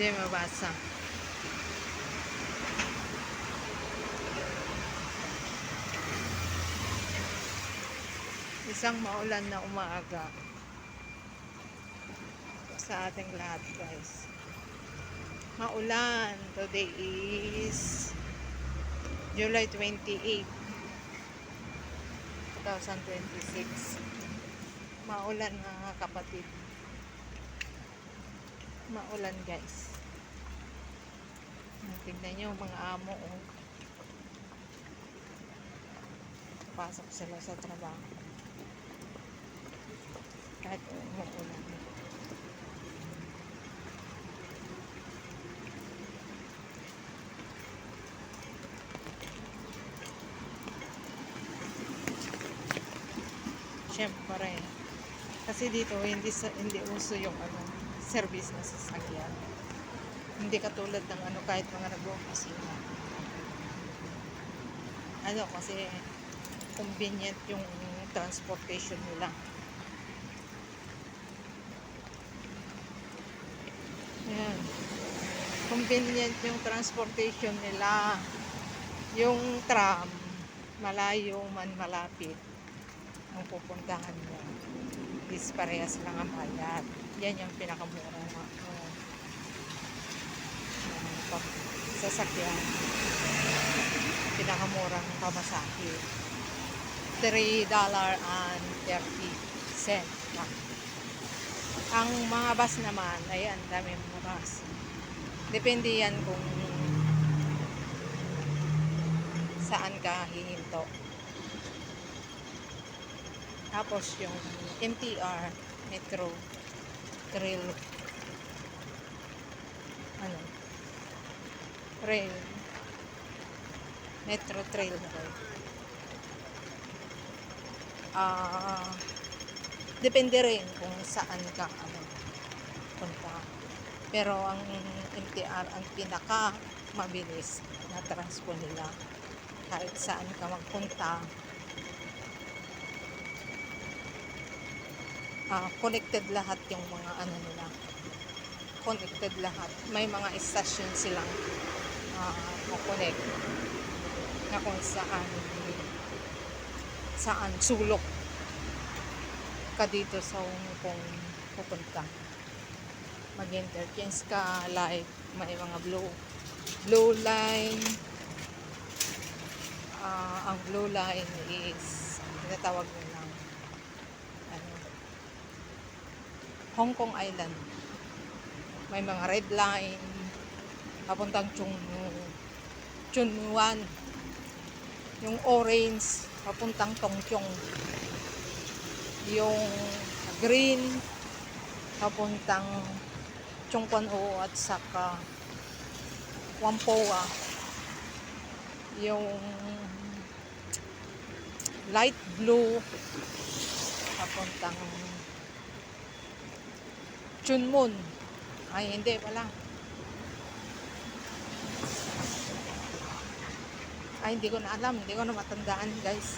Hindi mabasa. Isang maulan na umaga sa ating lahat, guys. Maulan. Today is July 28, 2026. Maulan, mga kapatid. Maulan, guys. Tignan nyo mga amo, oh. Pasok sila sa trabaho kahit umuulan. Siyempre, kasi dito hindi uso yung service na sasakyan. Hindi katulad ng kahit mga nag-opisina. Kasi convenient yung transportation nila. Ayan. Convenient yung transportation nila. Yung tram, malayo man malapit ang pupuntahan mo. Is parehas lang ang bayad. Yan yung pinakamurang sasakyan. Pinakamurang pamasahe. $3.30 lang. Ang mga bus naman, ayan, dami mga bus. Depende yan kung saan ka hihinto. Tapos yung MTR, Metro, Rail, Rail, Metro Trail na kayo. Depende rin kung saan ka punta. Pero ang MTR ang pinaka mabilis na transpo nila. Kahit saan ka magpunta, connected lahat yung mga nila. Connected lahat. May mga station silang connect na kung saan sulok ka dito sa kung pupunta. Mag-interchange ka, like may mga blue line. Ang blue line is tinatawag nilang Hong Kong Island. May mga red line papuntang Chunwan. Yung orange papuntang Tongchong. Yung green papuntang Chongquan-o at saka Whampoa. Yung light blue papuntang Chunmun. Ay, hindi pala. Ay, hindi ko na alam. Hindi ko na matandaan, guys.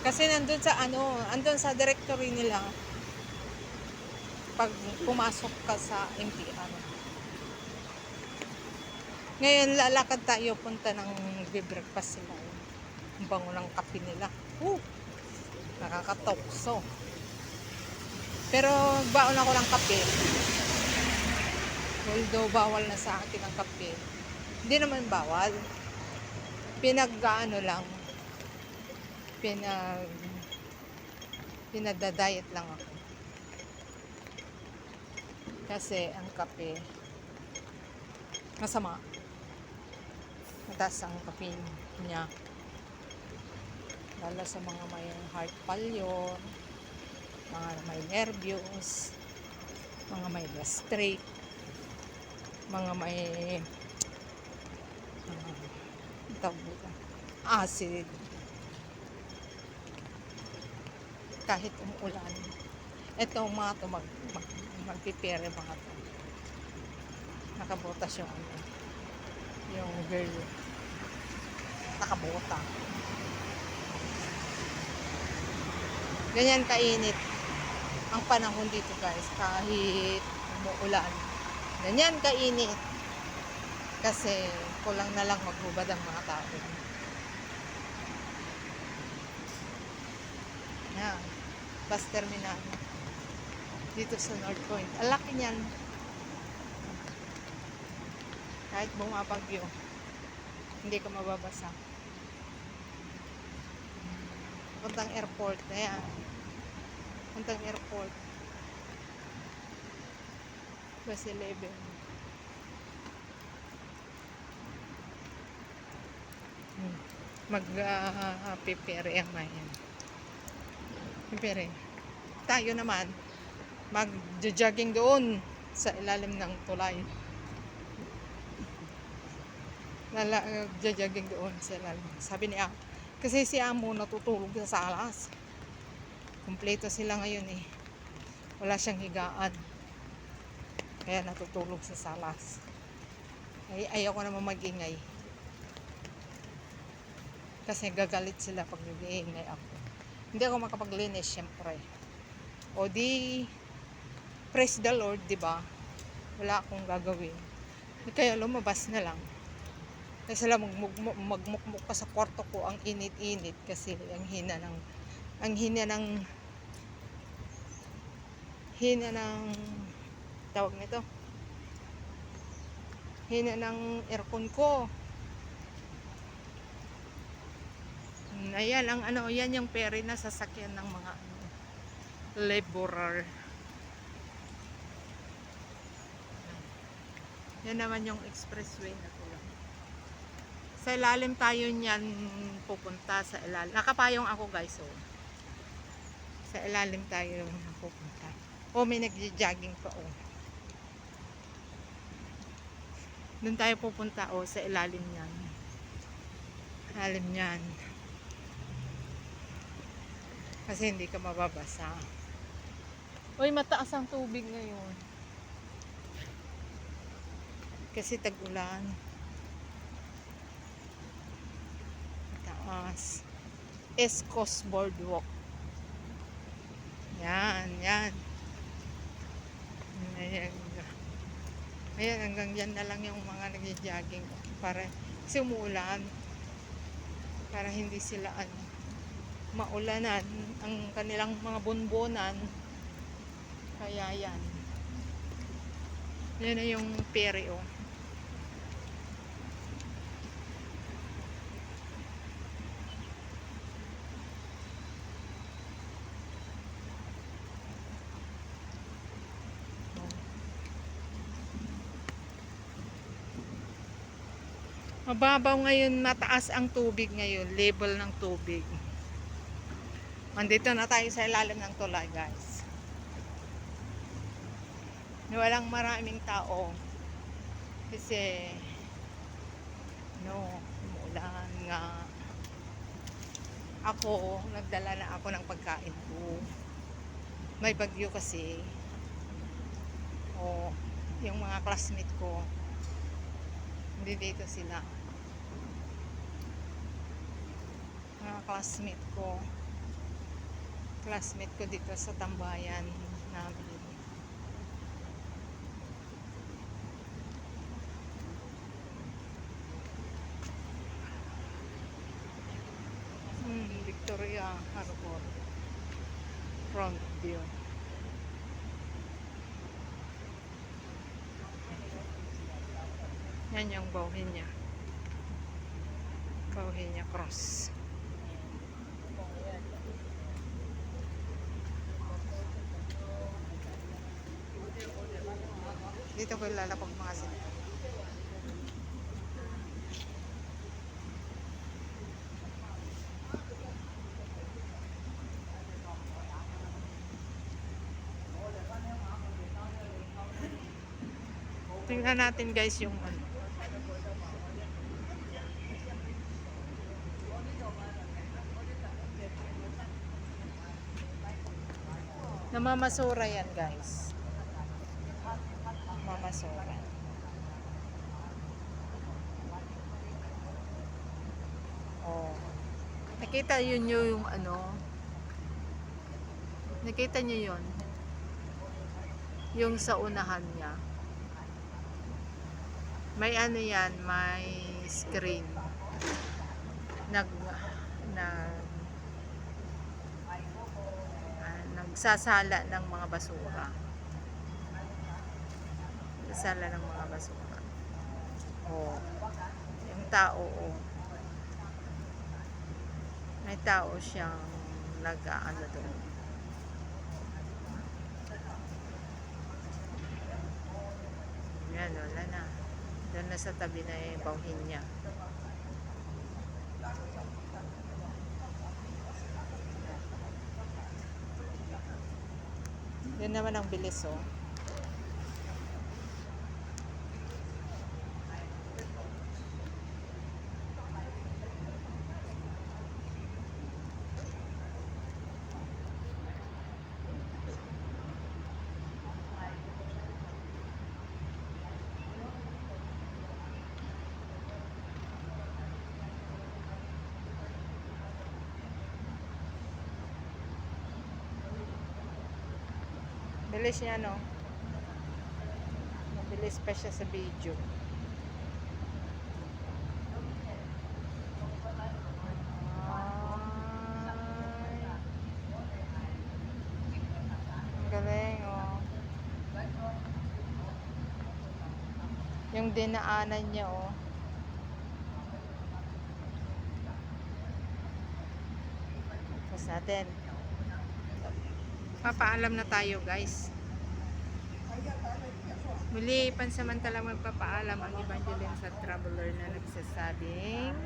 Kasi nandun sa directory nila pag pumasok ka sa MTR. Ngayon, lalakad tayo punta ng breakfast sila. Ang bango ng kape nila. Nakakatokso. Pero baon ako ng kape. Although bawal na sa akin ang kape. Hindi naman bawal. Pinagda-diet lang ako. Kasi ang kape masama. Mataas ang caffeine niya. Lalo sa mga may heart failure, mga may nervyos, mga may gastric, mga may acid. Kahit umuulan, etong mga to magpipere mga to. Nakabotas yung girl, nakabota. Ganyan kainit ang panahon dito, guys, kahit umuulan. Ganyan kainit. Kasi kulang na lang maghubad ang mga tao. Yan. Bus terminal. Dito sa North Point. Ang laki niyan. Kahit bumabagyo, hindi ka mababasa. Puntang airport. Ayan. Puntang airport. Bus 11. Mag-prepare ang mayan. Prepare. Tayo naman, mag-jogging doon sa ilalim ng tulay. Jogging doon sa ilalim. Sabi niya, kasi si Amo natutulog sa salas. Kumpleto sila ngayon eh. Wala siyang higaan. Kaya natutulog sa salas. Ay, ayaw ko naman mag-ingay. Kasi gagalit sila pag nag-iingay ako. Hindi ako makapaglinis, syempre. O di, praise the Lord, di ba? Wala akong gagawin. Kaya lumabas na lang. Kasi lang magmukmuk pa sa kwarto ko, ang init-init kasi ang hina ng tawag nito. Hina ng aircon ko. Ayan ang yan yung ferry na sasakyan ng mga laborer. Yan naman yung expressway na tulad. Sa ilalim tayo niyan pupunta sa ilalim. Nakapayong ako guys, oh. Sa ilalim tayo pupunta. Oh, may nagja-jogging pa, oh. Doon tayo pupunta, oh, sa ilalim niyan. Ilalim niyan. Kasi hindi ka mababasa. Uy, mataas ang tubig ngayon. Kasi tag-ulan. Mataas. East Coast Boardwalk. Yan, yan. Ayan. Ayan, hanggang dyan na lang yung mga nag-jogging. Para umuulan. Para hindi sila maulanan ang kanilang mga bunbonan. Kaya yan. Yan na yung ferry, oh. Mababaw ngayon, mataas ang tubig ngayon, level ng tubig. Andito na tayo sa ilalim ng tulay, guys. Walang maraming tao. Kasi, umuulan nga. Ako, nagdala na ako ng pagkain ko. May bagyo kasi. Yung mga classmate ko, hindi dito sila. Mga classmate ko dito sa tambayan namin. Victoria Harbor front view. Yan yung Bauhinia Cross. Dito ko lalapag mga sila. Tingnan natin guys yung namamasura yan guys. Namamasura. Nakita yun yung nakita nyo yun yung sa unahan niya. May ano yan, may screen. Nag nagsasala ng mga basura. Sala ng mga basura. Oh. Yung tao, oh. May tao siyang nag-ano doon. Yan, wala na. Doon na sa tabi na yung bauhin niya. Yan naman ang bilis, oh. Bilis niya, no? Mabilis pa siya sa video. Ang galing, oh. Yung dinaanan niya, oh. Tapos natin. Papaalam na tayo, guys. Muli, pansamantala magpapaalam ang Evangeline sa Traveler na nagsasabing